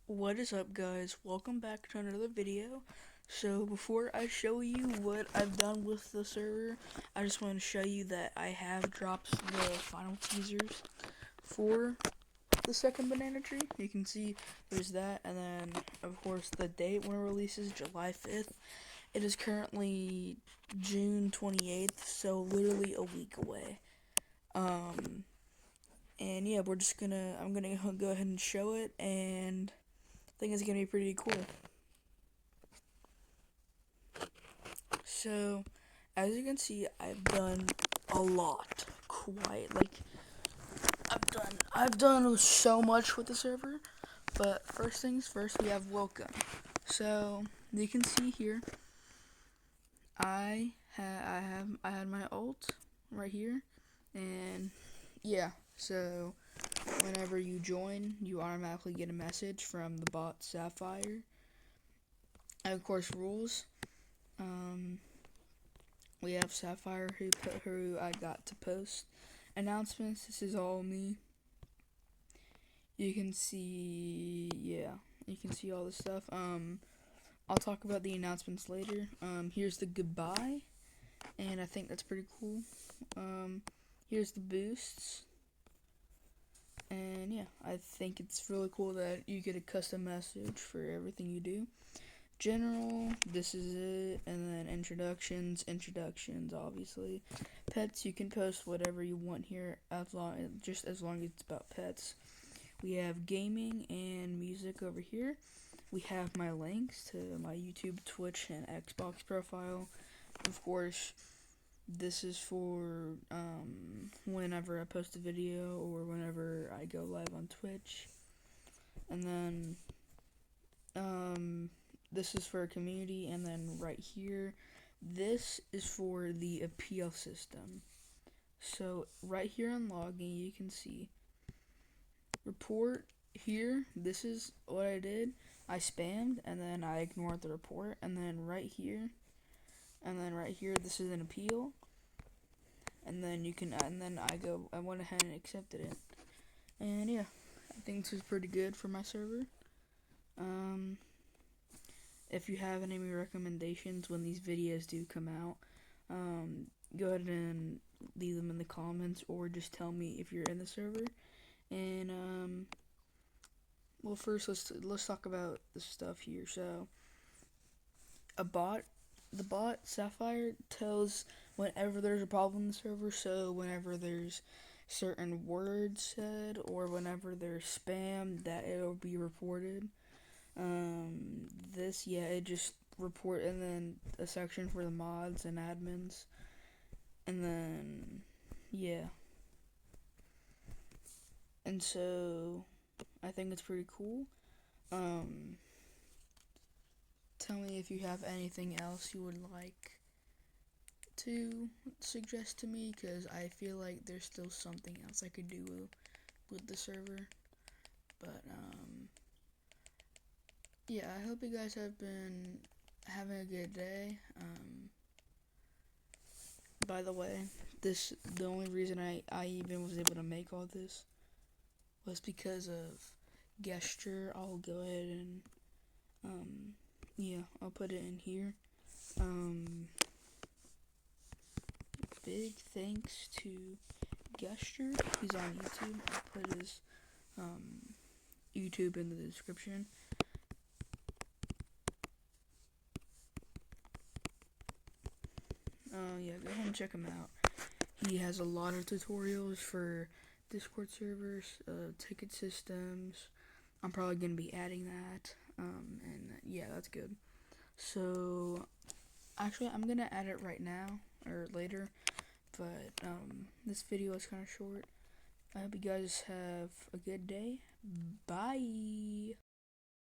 What is up, guys? Welcome back to another video. So before I show you what I've done with the server, I just want to show you that I have dropped the final teasers for the second banana tree. You can see there's that, and then of course the date when it releases, July 5th. It is currently June 28th, so literally a week away. And yeah, I'm gonna go ahead and show it, and I think it's gonna be pretty cool. So, as you can see, I've done a lot. I've done so much with the server. But first things first, we have welcome. So you can see here, I had my ult right here, and yeah. So whenever you join, you automatically get a message from the bot Sapphire. And of course, rules. We have Sapphire who I got to post announcements. This is all me. You can see, you can see all this stuff. I'll talk about the announcements later. Here's the goodbye, and I think that's pretty cool. Here's the boosts, and yeah, I think it's really cool that you get a custom message for everything you do. General, this is it, and then introductions, obviously. Pets, you can post whatever you want here, as long as it's about pets. We have gaming and music over here. We have my links to my YouTube, Twitch, and Xbox profile. Of course, this is for whenever I post a video or whenever I go live on Twitch. And then this is for a community, and then right here, this is for the appeal system. So right here on login, you can see report here. This is what I did. I spammed, and then I ignored the report, and then right here, this is an appeal, and then I went ahead and accepted it, and yeah, I think this is pretty good for my server. If you have any recommendations when these videos do come out, go ahead and leave them in the comments, or just tell me if you're in the server. And well, first let's talk about the stuff here. So the bot Sapphire tells whenever there's a problem in the server. So whenever there's certain words said, or whenever there's spam, that it'll be reported. It just report, and then a section for the mods and admins, and then and so I think it's pretty cool. Tell me if you have anything else you would like to suggest to me, because I feel like there's still something else I could do with the server. But yeah, I hope you guys have been having a good day. By the way, the only reason I even was able to make all this was because of Gesture. I'll go ahead and I'll put it in here. Big thanks to Gesture. He's on YouTube. I'll put his YouTube in the description. Go ahead and check him out. He has a lot of tutorials for Discord servers, ticket systems. I'm probably gonna be adding that, and yeah, that's good. So, actually, I'm gonna add it right now or later, but this video is kind of short. I hope you guys have a good day. Bye.